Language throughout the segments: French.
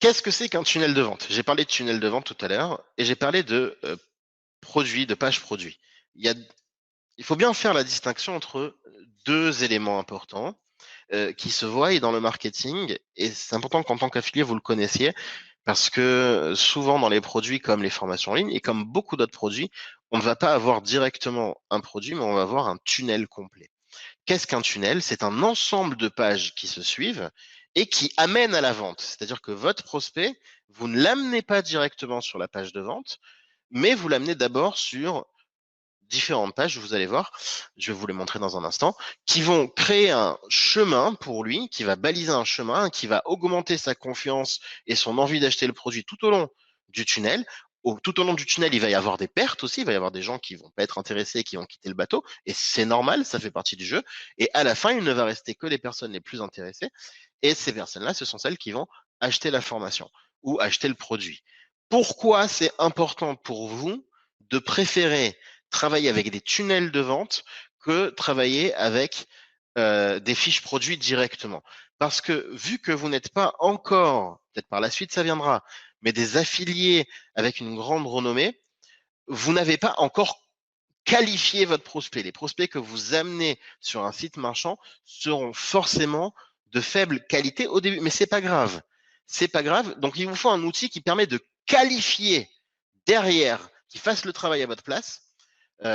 Qu'est-ce que c'est qu'un tunnel de vente? J'ai parlé de tunnel de vente tout à l'heure et j'ai parlé de produits, de pages produits. Il y a, il faut bien faire la distinction entre deux éléments importants qui se voient dans le marketing et c'est important qu'en tant qu'affilié, vous le connaissiez parce que souvent dans les produits comme les formations en ligne et comme beaucoup d'autres produits, on ne va pas avoir directement un produit, mais on va avoir un tunnel complet. Qu'est-ce qu'un tunnel? C'est un ensemble de pages qui se suivent et qui amènent à la vente. C'est-à-dire que votre prospect, vous ne l'amenez pas directement sur la page de vente, mais vous l'amenez d'abord sur différentes pages, vous allez voir, je vais vous les montrer dans un instant, qui vont créer un chemin pour lui, qui va baliser un chemin, qui va augmenter sa confiance et son envie d'acheter le produit tout au long du tunnel. Tout au long du tunnel, il va y avoir des pertes aussi, il va y avoir des gens qui vont pas être intéressés, qui vont quitter le bateau, et c'est normal, ça fait partie du jeu. Et à la fin, il ne va rester que les personnes les plus intéressées, et ces personnes-là, ce sont celles qui vont acheter la formation ou acheter le produit. Pourquoi c'est important pour vous de préférer travailler avec des tunnels de vente que travailler avec des fiches produits directement. Parce que vu que vous n'êtes pas encore, peut-être par la suite ça viendra, mais des affiliés avec une grande renommée, vous n'avez pas encore qualifié votre prospect. Les prospects que vous amenez sur un site marchand seront forcément de faible qualité au début, mais c'est pas grave. C'est pas grave. Donc il vous faut un outil qui permet de qualifier derrière, qui fasse le travail à votre place.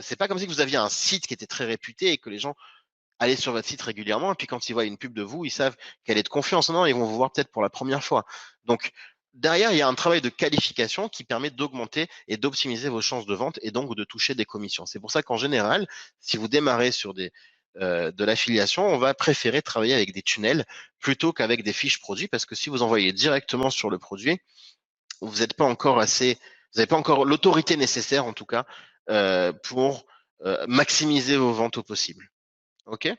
C'est pas comme si vous aviez un site qui était très réputé et que les gens allaient sur votre site régulièrement et puis quand ils voient une pub de vous, ils savent qu'elle est de confiance. Non, ils vont vous voir peut-être pour la première fois. Donc derrière, il y a un travail de qualification qui permet d'augmenter et d'optimiser vos chances de vente et donc de toucher des commissions. C'est pour ça qu'en général, si vous démarrez sur de l'affiliation, on va préférer travailler avec des tunnels plutôt qu'avec des fiches produits parce que si vous envoyez directement sur le produit, vous n'êtes pas encore assez, vous n'avez pas encore l'autorité nécessaire en tout cas pour maximiser vos ventes au possible. Ok.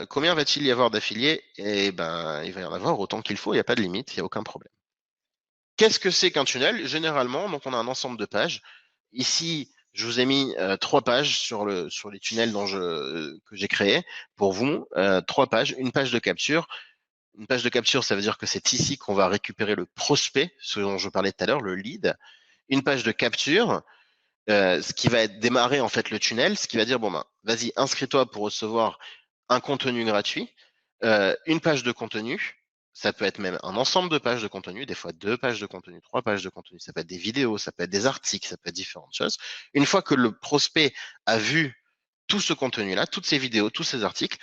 Combien va-t-il y avoir d'affiliés? Eh ben, il va y en avoir autant qu'il faut. Il n'y a pas de limite, il n'y a aucun problème. Qu'est-ce que c'est qu'un tunnel? Généralement, donc on a un ensemble de pages. Ici, je vous ai mis 3 pages sur les tunnels que j'ai créés pour vous. 3 pages, une page de capture. Une page de capture, ça veut dire que c'est ici qu'on va récupérer le prospect, ce dont je parlais tout à l'heure, le lead. Une page de capture, ce qui va être démarrer en fait le tunnel, ce qui va dire bon ben vas-y inscris-toi pour recevoir un contenu gratuit, une page de contenu, ça peut être même un ensemble de pages de contenu, des fois 2 pages de contenu, 3 pages de contenu, ça peut être des vidéos, ça peut être des articles, ça peut être différentes choses. Une fois que le prospect a vu tout ce contenu-là, toutes ces vidéos, tous ces articles,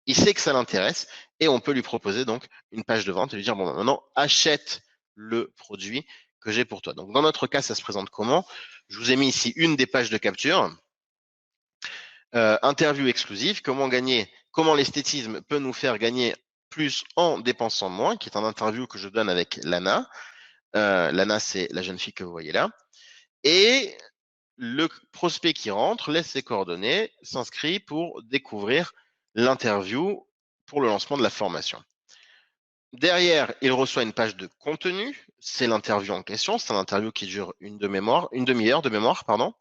il sait que ça l'intéresse et on peut lui proposer donc une page de vente et lui dire bon ben, maintenant achète le produit que j'ai pour toi. Donc dans notre cas, ça se présente comment? Je vous ai mis ici une des pages de capture. Interview exclusive, comment l'esthétisme peut nous faire gagner plus en dépensant moins, qui est un interview que je donne avec Lana. Lana, c'est la jeune fille que vous voyez là. Et le prospect qui rentre laisse ses coordonnées, s'inscrit pour découvrir l'interview pour le lancement de la formation. Derrière, il reçoit une page de contenu, c'est l'interview en question, c'est un interview qui dure une demi-heure de mémoire, pardon,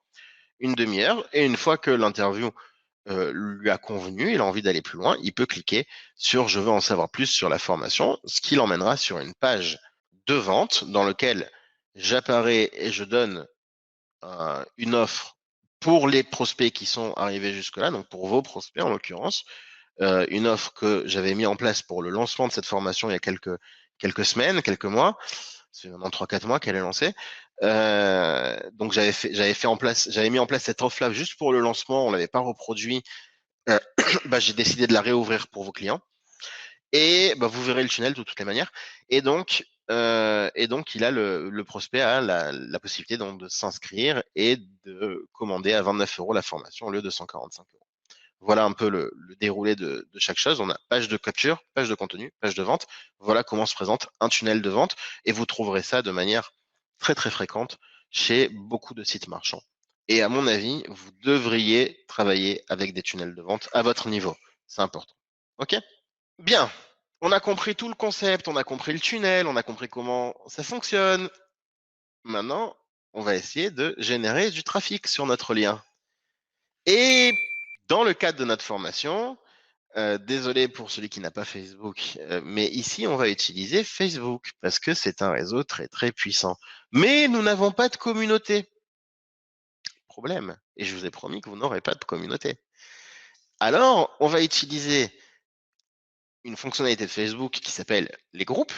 une demi-heure, et une fois que l'interview lui a convenu, il a envie d'aller plus loin, il peut cliquer sur je veux en savoir plus sur la formation, ce qui l'emmènera sur une page de vente dans laquelle j'apparais et je donne une offre pour les prospects qui sont arrivés jusque-là, donc pour vos prospects en l'occurrence, une offre que j'avais mis en place pour le lancement de cette formation il y a quelques semaines, quelques mois. C'est maintenant 3-4 mois qu'elle est lancée. Donc j'avais mis en place cette offre-là juste pour le lancement. On l'avait pas reproduit. J'ai décidé de la réouvrir pour vos clients. Et vous verrez le tunnel de toutes les manières. Et donc il a le prospect a la possibilité donc de s'inscrire et de commander à 29 € la formation au lieu de 145 €. Voilà un peu le déroulé de chaque chose. On a page de capture, page de contenu, page de vente. Voilà comment se présente un tunnel de vente. Et vous trouverez ça de manière très très fréquente chez beaucoup de sites marchands. Et à mon avis, vous devriez travailler avec des tunnels de vente à votre niveau. C'est important. OK? Bien. On a compris tout le concept, on a compris le tunnel, on a compris comment ça fonctionne. Maintenant, on va essayer de générer du trafic sur notre lien. Et dans le cadre de notre formation, Désolé pour celui qui n'a pas Facebook, mais ici, on va utiliser Facebook parce que c'est un réseau très, très puissant. Mais nous n'avons pas de communauté. Problème. Et je vous ai promis que vous n'aurez pas de communauté. Alors, on va utiliser une fonctionnalité de Facebook qui s'appelle les groupes,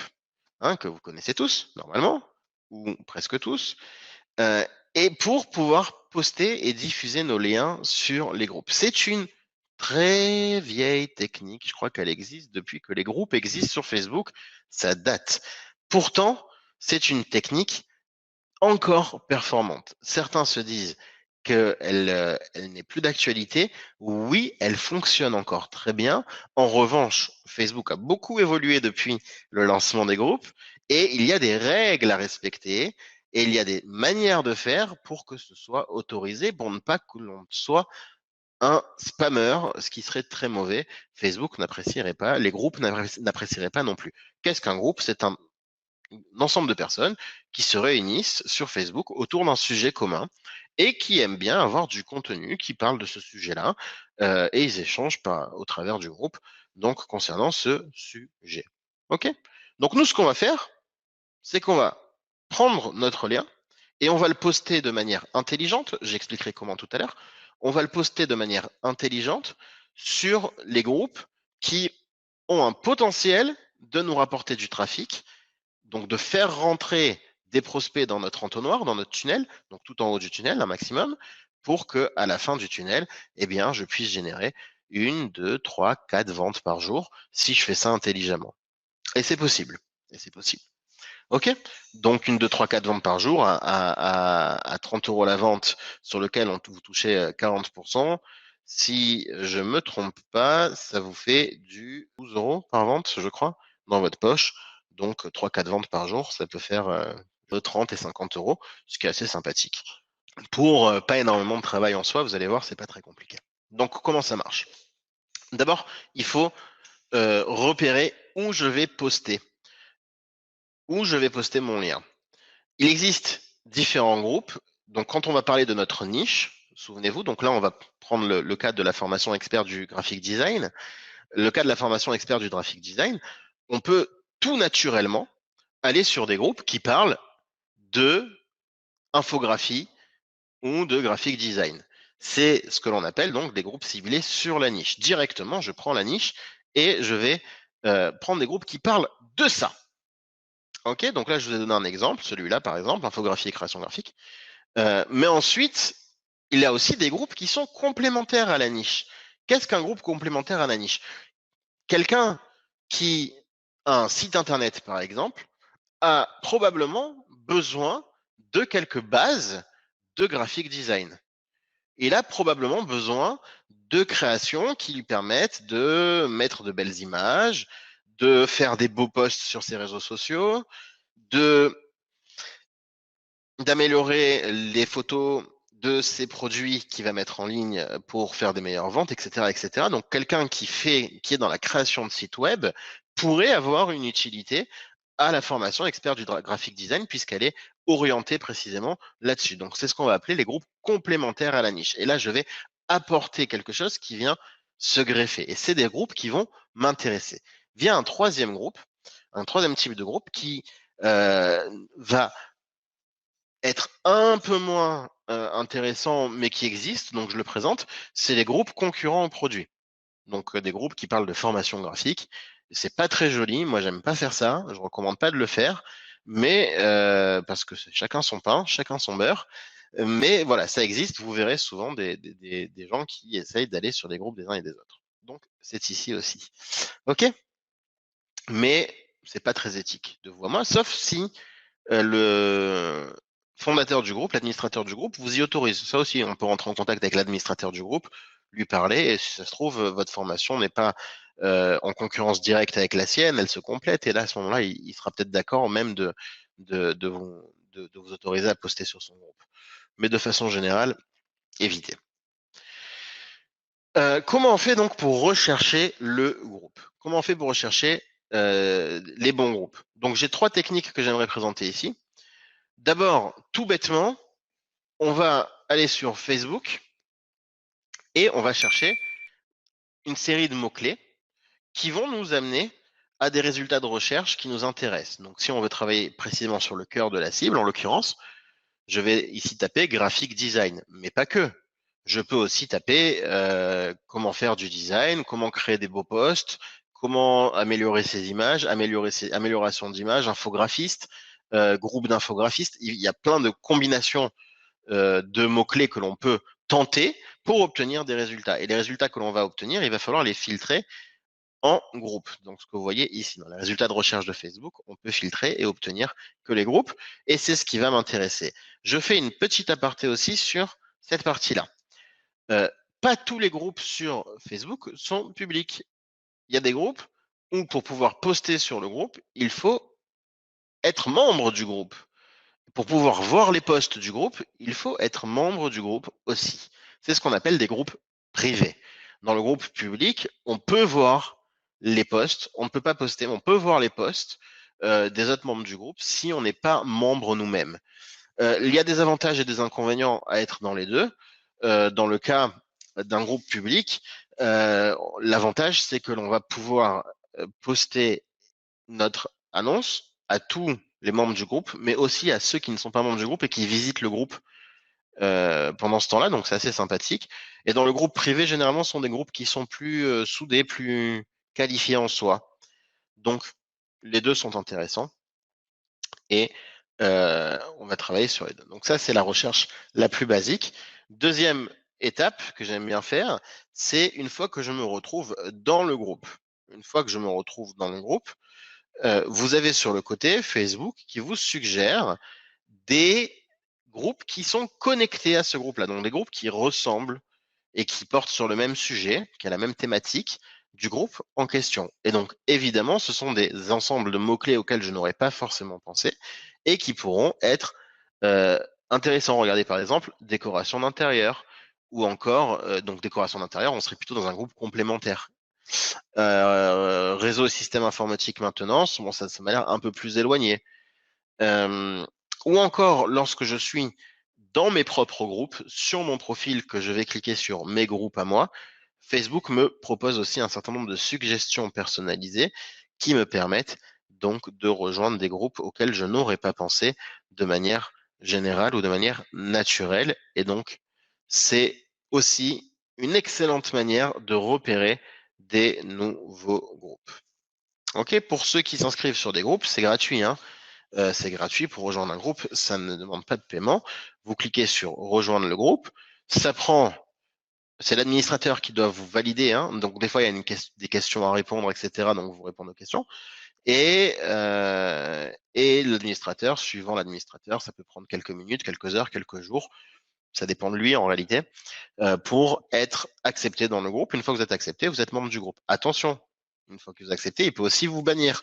hein, que vous connaissez tous, normalement, ou presque tous, euh, et pour pouvoir poster et diffuser nos liens sur les groupes. C'est une très vieille technique, je crois qu'elle existe depuis que les groupes existent sur Facebook, ça date. Pourtant, c'est une technique encore performante. Certains se disent qu'elle elle n'est plus d'actualité. Oui, elle fonctionne encore très bien. En revanche, Facebook a beaucoup évolué depuis le lancement des groupes et il y a des règles à respecter et il y a des manières de faire pour que ce soit autorisé, pour ne pas que l'on soit un spammer, ce qui serait très mauvais. Facebook n'apprécierait pas, les groupes n'apprécieraient pas non plus. Qu'est-ce qu'un groupe? C'est un ensemble de personnes qui se réunissent sur Facebook autour d'un sujet commun et qui aiment bien avoir du contenu qui parle de ce sujet-là et ils échangent au travers du groupe donc concernant ce sujet. Ok? Donc nous, ce qu'on va faire, c'est qu'on va prendre notre lien et on va le poster de manière intelligente. J'expliquerai comment tout à l'heure. On va le poster de manière intelligente sur les groupes qui ont un potentiel de nous rapporter du trafic, donc de faire rentrer des prospects dans notre entonnoir, dans notre tunnel, donc tout en haut du tunnel, un maximum, pour que à la fin du tunnel, eh bien, je puisse générer 1, 2, 3, 4 ventes par jour si je fais ça intelligemment. Et c'est possible. Et c'est possible. OK? Donc, 1, 2, 3, 4 ventes par jour à 30 euros la vente, sur lequel vous touchez 40%. Si je me trompe pas, ça vous fait du 12 euros par vente, je crois, dans votre poche. Donc, 3, 4 ventes par jour, ça peut faire de 30 et 50 euros, ce qui est assez sympathique. Pour pas énormément de travail en soi, vous allez voir, c'est pas très compliqué. Donc, comment ça marche? D'abord, il faut repérer où je vais poster, mon lien. Il existe différents groupes. Donc, quand on va parler de notre niche, souvenez-vous, donc là, on va prendre le cas de la formation expert du graphic design. Le cas de la formation expert du graphic design, on peut tout naturellement aller sur des groupes qui parlent de infographie ou de graphic design. C'est ce que l'on appelle donc des groupes ciblés sur la niche. Directement, je prends la niche et je vais prendre des groupes qui parlent de ça. Ok, donc là, je vous ai donné un exemple, celui-là par exemple, infographie et création graphique. Mais ensuite, il y a aussi des groupes qui sont complémentaires à la niche. Qu'est-ce qu'un groupe complémentaire à la niche? Quelqu'un qui a un site internet, par exemple, a probablement besoin de quelques bases de graphic design. Il a probablement besoin de créations qui lui permettent de mettre de belles images, de faire des beaux posts sur ses réseaux sociaux, de d'améliorer les photos de ses produits qu'il va mettre en ligne pour faire des meilleures ventes, etc., etc. Donc, quelqu'un qui est dans la création de sites web pourrait avoir une utilité à la formation expert du graphic design puisqu'elle est orientée précisément là-dessus. Donc, c'est ce qu'on va appeler les groupes complémentaires à la niche. Et là, je vais apporter quelque chose qui vient se greffer. Et c'est des groupes qui vont m'intéresser. Vient un troisième groupe, un troisième type de groupe qui va être un peu moins intéressant, mais qui existe, donc je le présente, c'est les groupes concurrents aux produits. Donc des groupes qui parlent de formation graphique. C'est pas très joli, moi j'aime pas faire ça, je recommande pas de le faire, mais parce que chacun son pain, chacun son beurre. Mais voilà, ça existe, vous verrez souvent des gens qui essayent d'aller sur les groupes des uns et des autres. Donc c'est ici aussi. Ok? Mais c'est pas très éthique de vous à moi, sauf si le fondateur du groupe, l'administrateur du groupe, vous y autorise. Ça aussi, on peut rentrer en contact avec l'administrateur du groupe, lui parler, et si ça se trouve, votre formation n'est pas en concurrence directe avec la sienne, elle se complète, et là, à ce moment-là, il sera peut-être d'accord même de vous autoriser à poster sur son groupe. Mais de façon générale, évitez. Comment on fait donc pour rechercher le groupe? Comment on fait pour rechercher les bons groupes? Donc, j'ai 3 techniques que j'aimerais présenter ici. D'abord, tout bêtement, on va aller sur Facebook et on va chercher une série de mots-clés qui vont nous amener à des résultats de recherche qui nous intéressent. Donc, si on veut travailler précisément sur le cœur de la cible, en l'occurrence, je vais ici taper graphic design, mais pas que. Je peux aussi taper comment faire du design, comment créer des beaux posts, comment améliorer ses images, amélioration d'images, infographiste, groupe d'infographistes. Il y a plein de combinations de mots-clés que l'on peut tenter pour obtenir des résultats. Et les résultats que l'on va obtenir, il va falloir les filtrer en groupe. Donc, ce que vous voyez ici, dans les résultats de recherche de Facebook, on peut filtrer et obtenir que les groupes. Et c'est ce qui va m'intéresser. Je fais une petite aparté aussi sur cette partie-là. Pas tous les groupes sur Facebook sont publics. Il y a des groupes où, pour pouvoir poster sur le groupe, il faut être membre du groupe. Pour pouvoir voir les posts du groupe, il faut être membre du groupe aussi. C'est ce qu'on appelle des groupes privés. Dans le groupe public, on peut voir les posts, on ne peut pas poster, mais on peut voir les posts des autres membres du groupe si on n'est pas membre nous-mêmes. Il y a des avantages et des inconvénients à être dans les deux. Dans le cas d'un groupe public, l'avantage, c'est que l'on va pouvoir poster notre annonce à tous les membres du groupe, mais aussi à ceux qui ne sont pas membres du groupe et qui visitent le groupe pendant ce temps-là, donc c'est assez sympathique. Et dans le groupe privé, généralement, ce sont des groupes qui sont plus soudés, plus qualifiés en soi. Donc, les deux sont intéressants et on va travailler sur les deux. Donc ça, c'est la recherche la plus basique. Deuxième étape que j'aime bien faire, c'est une fois que je me retrouve dans le groupe. Une fois que je me retrouve dans le groupe, vous avez sur le côté Facebook qui vous suggère des groupes qui sont connectés à ce groupe-là, donc des groupes qui ressemblent et qui portent sur le même sujet, qui a la même thématique du groupe en question. Et donc, évidemment, ce sont des ensembles de mots-clés auxquels je n'aurais pas forcément pensé et qui pourront être intéressants. Regardez par exemple décoration d'intérieur ou encore, donc décoration d'intérieur, on serait plutôt dans un groupe complémentaire. Réseau et système informatique maintenance, bon, ça m'a l'air un peu plus éloigné. Ou encore, lorsque je suis dans mes propres groupes, sur mon profil, que je vais cliquer sur mes groupes à moi, Facebook me propose aussi un certain nombre de suggestions personnalisées qui me permettent donc de rejoindre des groupes auxquels je n'aurais pas pensé de manière générale ou de manière naturelle. Et donc, c'est aussi une excellente manière de repérer des nouveaux groupes. Ok, pour ceux qui s'inscrivent sur des groupes, c'est gratuit, hein. C'est gratuit pour rejoindre un groupe, ça ne demande pas de paiement. Vous cliquez sur rejoindre le groupe, ça prend, c'est l'administrateur qui doit vous valider, hein. Donc des fois il y a des questions à répondre, etc. Donc vous répondez aux questions. Et l'administrateur, suivant l'administrateur, ça peut prendre quelques minutes, quelques heures, quelques jours, ça dépend de lui en réalité, pour être accepté dans le groupe. Une fois que vous êtes accepté, vous êtes membre du groupe. Attention, une fois que vous acceptez, il peut aussi vous bannir.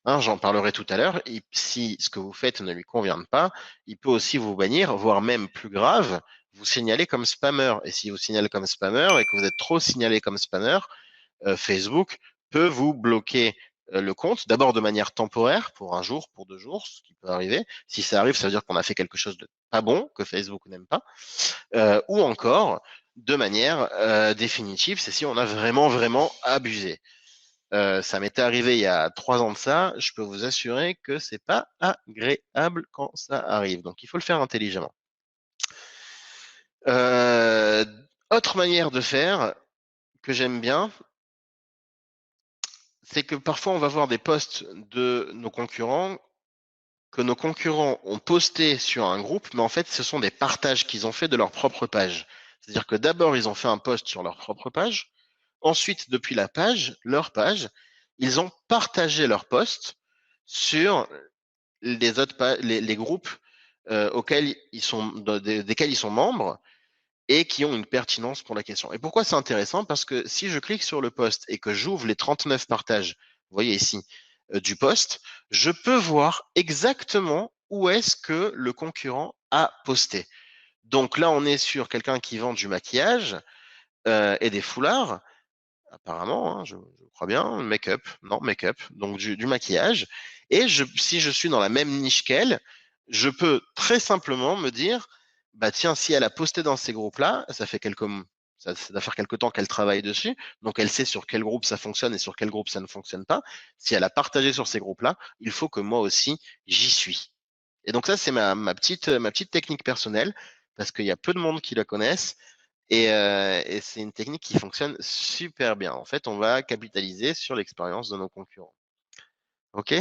Hein, j'en parlerai tout à l'heure. Et si ce que vous faites ne lui convient pas, il peut aussi vous bannir, voire même plus grave, vous signaler comme spammer. Et si vous signalez comme spammer et que vous êtes trop signalé comme spammer, Facebook peut vous bloquer le compte, d'abord de manière temporaire, pour un jour, pour 2 jours, ce qui peut arriver. Si ça arrive, ça veut dire qu'on a fait quelque chose de pas bon, que Facebook n'aime pas, ou encore de manière définitive, c'est si on a vraiment, vraiment abusé. Ça m'était arrivé il y a 3 ans de ça. Je peux vous assurer que c'est pas agréable quand ça arrive. Donc, il faut le faire intelligemment. Autre manière de faire que j'aime bien, c'est que parfois on va voir des posts de nos concurrents que nos concurrents ont postés sur un groupe, mais en fait, ce sont des partages qu'ils ont fait de leur propre page. C'est-à-dire que d'abord, ils ont fait un post sur leur propre page. Ensuite, depuis la page, leur page, ils ont partagé leur post sur les groupes auxquels desquels ils sont membres et qui ont une pertinence pour la question. Et pourquoi c'est intéressant? Parce que si je clique sur le post et que j'ouvre les 39 partages, vous voyez ici, du post, je peux voir exactement où est-ce que le concurrent a posté. Donc là, on est sur quelqu'un qui vend du maquillage et des foulards, apparemment, hein, je crois bien, make-up, non, make-up, donc du maquillage. Et si je suis dans la même niche qu'elle, je peux très simplement me dire, bah tiens, si elle a posté dans ces groupes-là, ça ça doit faire quelque temps qu'elle travaille dessus, donc elle sait sur quel groupe ça fonctionne et sur quel groupe ça ne fonctionne pas. Si elle a partagé sur ces groupes-là, il faut que moi aussi, j'y suis. Et donc ça, c'est ma petite technique personnelle, parce qu'il y a peu de monde qui la connaissent, et c'est une technique qui fonctionne super bien. En fait, on va capitaliser sur l'expérience de nos concurrents. OK?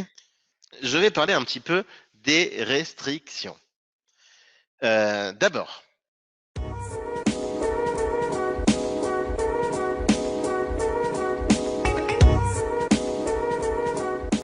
Je vais parler un petit peu des restrictions. D'abord,